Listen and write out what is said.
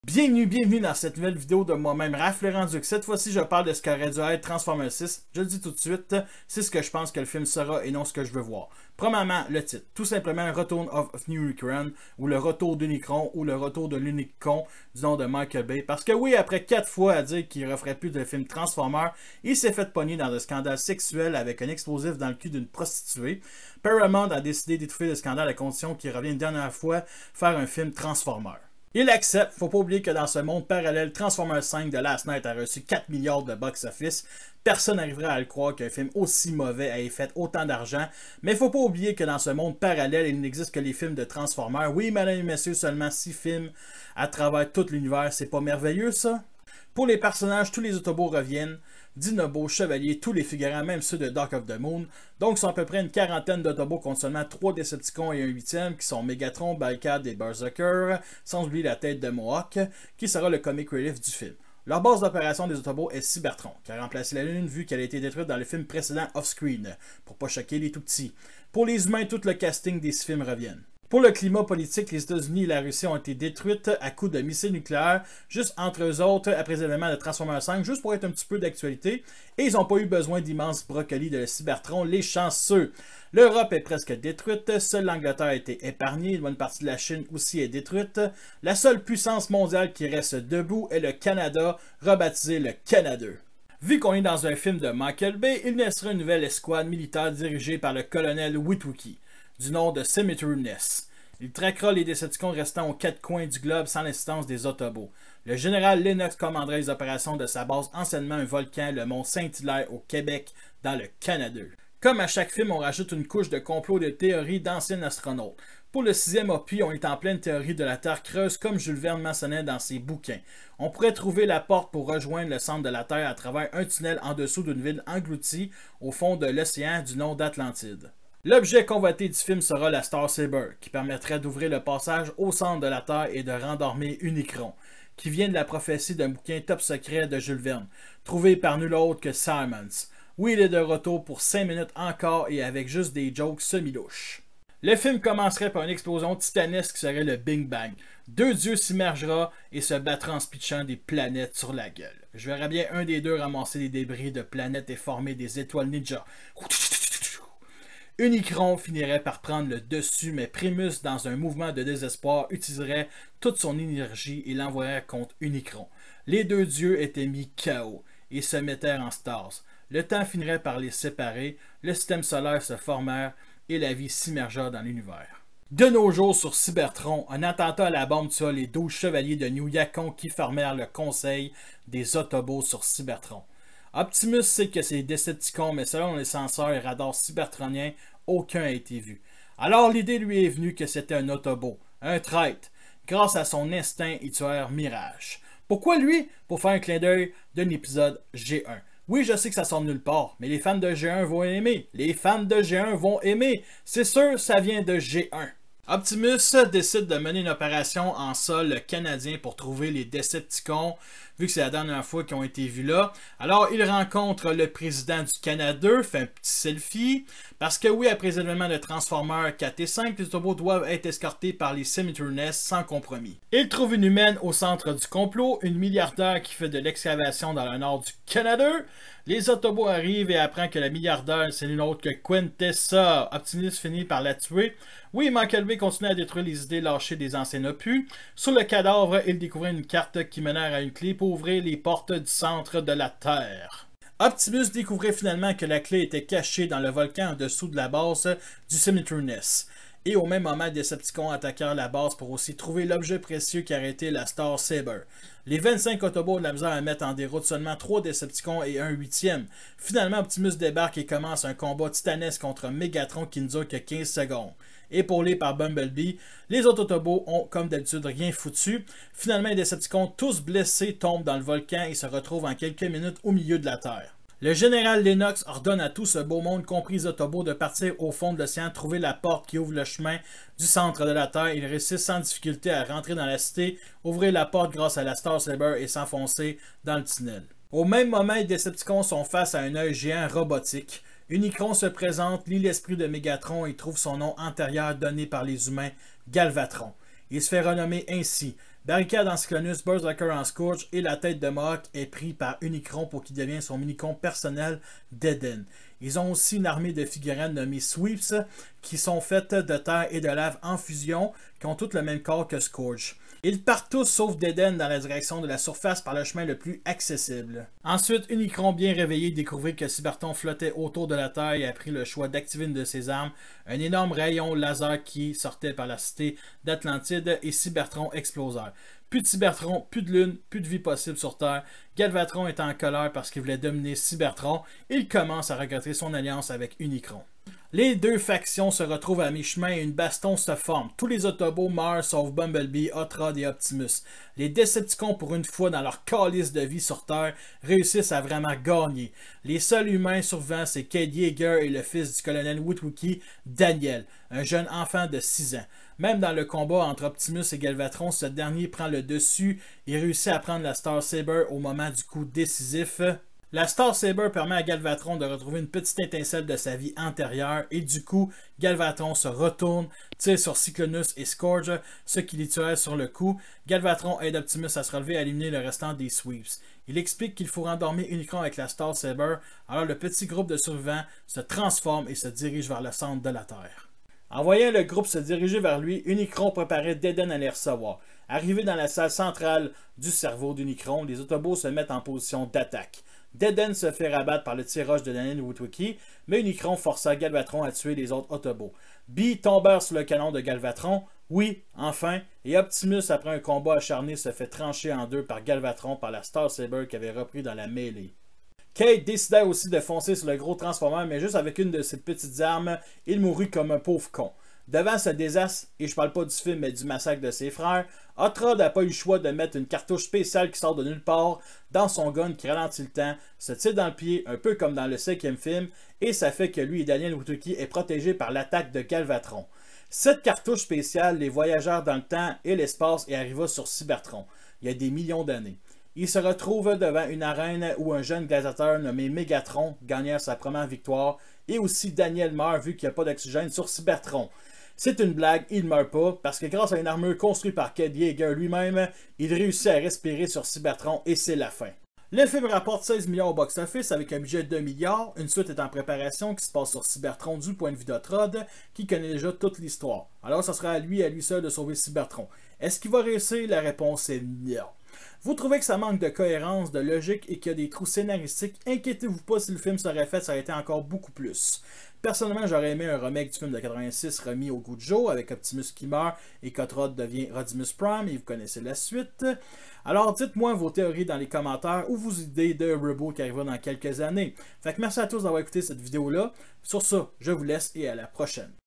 Bienvenue dans cette nouvelle vidéo de moi-même, Raph Lerenduc. Cette fois-ci, je parle de ce qu'aurait dû être Transformers 6. Je le dis tout de suite, c'est ce que je pense que le film sera et non ce que je veux voir. Premièrement, le titre. Tout simplement Return of Unicron, ou le retour d'Unicron, ou le retour de l'Unicron, du nom de Michael Bay. Parce que oui, après 4 fois à dire qu'il ne referait plus de film Transformers, il s'est fait pogner dans un scandale sexuel avec un explosif dans le cul d'une prostituée. Paramount a décidé d'étouffer le scandale à condition qu'il revienne une dernière fois faire un film Transformers. Il accepte, faut pas oublier que dans ce monde parallèle, Transformers 5 de Last Night a reçu 4 milliards de box-office. Personne n'arriverait à le croire qu'un film aussi mauvais ait fait autant d'argent. Mais faut pas oublier que dans ce monde parallèle, il n'existe que les films de Transformers. Oui, mesdames et messieurs, seulement 6 films à travers tout l'univers. C'est pas merveilleux, ça? Pour les personnages, tous les Autobots reviennent. Dinobots, Chevaliers, tous les figurants, même ceux de Dark of the Moon. Donc, sont à peu près une quarantaine d'Autobots contre seulement 3 Decepticons et un 8e, qui sont Megatron, Ballcad et Berserker, sans oublier la tête de Mohawk, qui sera le comic relief du film. Leur base d'opération des Autobots est Cybertron, qui a remplacé la Lune vu qu'elle a été détruite dans le film précédent Offscreen, pour pas choquer les tout-petits. Pour les humains, tout le casting des 6 films reviennent. Pour le climat politique, les États-Unis et la Russie ont été détruites à coups de missiles nucléaires, juste entre eux autres, après les événements de Transformers 5, juste pour être un petit peu d'actualité. Et ils n'ont pas eu besoin d'immenses brocolis de Cybertron, les chanceux. L'Europe est presque détruite, seule l'Angleterre a été épargnée, une bonne partie de la Chine aussi est détruite. La seule puissance mondiale qui reste debout est le Canada, rebaptisé le Canada. Vu qu'on est dans un film de Michael Bay, il naissera une nouvelle escouade militaire dirigée par le colonel Witwicky, du nom de Cemetery Ness. Il traquera les Decepticons restant aux 4 coins du globe sans l'assistance des Autobots. Le général Lennox commanderait les opérations de sa base anciennement un volcan, le mont Saint-Hilaire au Québec, dans le Canada. Comme à chaque film, on rajoute une couche de complot de théories d'anciens astronautes. Pour le 6e opus, on est en pleine théorie de la Terre creuse comme Jules Verne mentionnait dans ses bouquins. On pourrait trouver la porte pour rejoindre le centre de la Terre à travers un tunnel en dessous d'une ville engloutie au fond de l'océan du nom d'Atlantide. L'objet convoité du film sera la Star Saber, qui permettrait d'ouvrir le passage au centre de la Terre et de rendormir Unicron, qui vient de la prophétie d'un bouquin top secret de Jules Verne, trouvé par nul autre que Simons. Oui, il est de retour pour 5 minutes encore et avec juste des jokes semi-louches. Le film commencerait par une explosion titanesque qui serait le Big Bang. 2 dieux s'immergera et se battra en se pitchant des planètes sur la gueule. Je verrais bien un des deux ramasser des débris de planètes et former des étoiles ninja. Unicron finirait par prendre le dessus, mais Primus, dans un mouvement de désespoir, utiliserait toute son énergie et l'envoierait contre Unicron. Les 2 dieux étaient mis KO et se mettèrent en stase. Le temps finirait par les séparer, le système solaire se formèrent et la vie s'immergea dans l'univers. De nos jours sur Cybertron, un attentat à la bombe tua les 12 chevaliers de New Yacon qui formèrent le conseil des Autobots sur Cybertron. Optimus sait que c'est des Decepticons, mais selon les senseurs et radars cybertroniens, aucun n'a été vu. Alors l'idée lui est venue que c'était un Autobot, un traître, grâce à son instinct et tueur Mirage. Pourquoi lui? Pour faire un clin d'œil d'un épisode G1. Oui, je sais que ça sort nulle part, mais les fans de G1 vont aimer. Les fans de G1 vont aimer. C'est sûr, ça vient de G1. Optimus décide de mener une opération en sol canadien pour trouver les Decepticons, vu que c'est la dernière fois qu'ils ont été vus là. Alors, il rencontre le président du Canada, fait un petit selfie, parce que oui, après les événements de Transformers 4 et 5, les Autobots doivent être escortés par les Cemetery Ness sans compromis. Il trouve une humaine au centre du complot, une milliardaire qui fait de l'excavation dans le nord du Canada. Les Autobots arrivent et apprend que la milliardaire, c'est nul autre que Quintessa. Optimus finit par la tuer. Oui, Michael Bay continue à détruire les idées lâchées des anciens opus. Sur le cadavre, il découvrait une carte qui menait à une clé pour ouvrir les portes du centre de la Terre. Optimus découvrait finalement que la clé était cachée dans le volcan en dessous de la base du Cemetery Ness. Et au même moment, des Decepticons attaquèrent la base pour aussi trouver l'objet précieux qui arrêtait la Star Saber. Les 25 Autobots ont de la misère à mettre en déroute seulement 3 Decepticons et un 8e. Finalement, Optimus débarque et commence un combat titanesque contre Megatron qui ne dure que 15 secondes. Épaulés par Bumblebee, les autres Autobots ont comme d'habitude rien foutu. Finalement, les Decepticons, tous blessés, tombent dans le volcan et se retrouvent en quelques minutes au milieu de la Terre. Le général Lennox ordonne à tout ce beau monde, compris les Autobots, de partir au fond de l'océan, trouver la porte qui ouvre le chemin du centre de la Terre. Ils réussissent sans difficulté à rentrer dans la cité, ouvrir la porte grâce à la Star Saber et s'enfoncer dans le tunnel. Au même moment, les Decepticons sont face à un œil géant robotique. Unicron se présente, lit l'esprit de Megatron et trouve son nom antérieur donné par les humains, Galvatron. Il se fait renommer ainsi. Barricade en Cyclonus, Berserker en Scourge et la tête de Mohawk est prise par Unicron pour qu'il devienne son mini-con personnel d'Eden. Ils ont aussi une armée de figurines nommées Sweeps qui sont faites de terre et de lave en fusion qui ont toutes le même corps que Scourge. Ils partent tous sauf d'Eden dans la direction de la surface par le chemin le plus accessible. Ensuite, Unicron bien réveillé découvrit que Cybertron flottait autour de la Terre et a pris le choix d'activer une de ses armes, un énorme rayon laser qui sortait par la cité d'Atlantide et Cybertron explosèrent. Plus de Cybertron, plus de lune, plus de vie possible sur Terre. Galvatron est en colère parce qu'il voulait dominer Cybertron et il commence à regretter son alliance avec Unicron. Les deux factions se retrouvent à mi-chemin et une baston se forme. Tous les Autobots meurent sauf Bumblebee, Hot Rod et Optimus. Les Decepticons, pour une fois dans leur calice de vie sur Terre, réussissent à vraiment gagner. Les seuls humains survivants, c'est Cade Yeager et le fils du colonel Witwicky, Daniel, un jeune enfant de 6 ans. Même dans le combat entre Optimus et Galvatron, ce dernier prend le dessus et réussit à prendre la Star Saber au moment du coup décisif. La Star Saber permet à Galvatron de retrouver une petite étincelle de sa vie antérieure et du coup, Galvatron se retourne, tire sur Cyclonus et Scourge, ce qui les tuait sur le coup. Galvatron aide Optimus à se relever et à éliminer le restant des Sweeps. Il explique qu'il faut rendormir Unicron avec la Star Saber, alors le petit groupe de survivants se transforme et se dirige vers le centre de la Terre. En voyant le groupe se diriger vers lui, Unicron préparait d'Eden à les recevoir. Arrivé dans la salle centrale du cerveau d'Unicron, les Autobots se mettent en position d'attaque. D'Eden se fait rabattre par le tirage de Daniel Witwicky, mais Unicron força Galvatron à tuer les autres Autobots. B tombèrent sur le canon de Galvatron, oui, enfin, et Optimus, après un combat acharné, se fait trancher en deux par Galvatron par la Star Saber qu'il avait repris dans la mêlée. Cade décida aussi de foncer sur le gros Transformer, mais juste avec une de ses petites armes, il mourut comme un pauvre con. Devant ce désastre, et je parle pas du film mais du massacre de ses frères, Hot Rod n'a pas eu le choix de mettre une cartouche spéciale qui sort de nulle part dans son gun qui ralentit le temps, se tire dans le pied, un peu comme dans le 5e film, et ça fait que lui et Daniel Witwicky est protégé par l'attaque de Galvatron. Cette cartouche spéciale les voyageurs dans le temps et l'espace et arriva sur Cybertron, il y a des millions d'années. Il se retrouve devant une arène où un jeune gladiateur nommé Megatron gagnait sa première victoire, et aussi Daniel meurt vu qu'il n'y a pas d'oxygène sur Cybertron. C'est une blague, il ne meurt pas, parce que grâce à une armure construite par Cade Yeager lui-même, il réussit à respirer sur Cybertron et c'est la fin. Le film rapporte 16 millions au box-office avec un budget de 2 milliards. Une suite est en préparation qui se passe sur Cybertron du point de vue d'Hot Rod, qui connaît déjà toute l'histoire. Alors ça sera à lui seul de sauver Cybertron. Est-ce qu'il va réussir? La réponse est non. Vous trouvez que ça manque de cohérence, de logique et qu'il y a des trous scénaristiques? Inquiétez-vous pas, si le film serait fait, ça aurait été encore beaucoup plus. Personnellement, j'aurais aimé un remake du film de 86 remis au goût de jour avec Optimus qui meurt et qu'Hot Rod devient Rodimus Prime et vous connaissez la suite. Alors dites-moi vos théories dans les commentaires ou vos idées de reboot qui arrivera dans quelques années. Fait que merci à tous d'avoir écouté cette vidéo-là. Sur ça, je vous laisse et à la prochaine.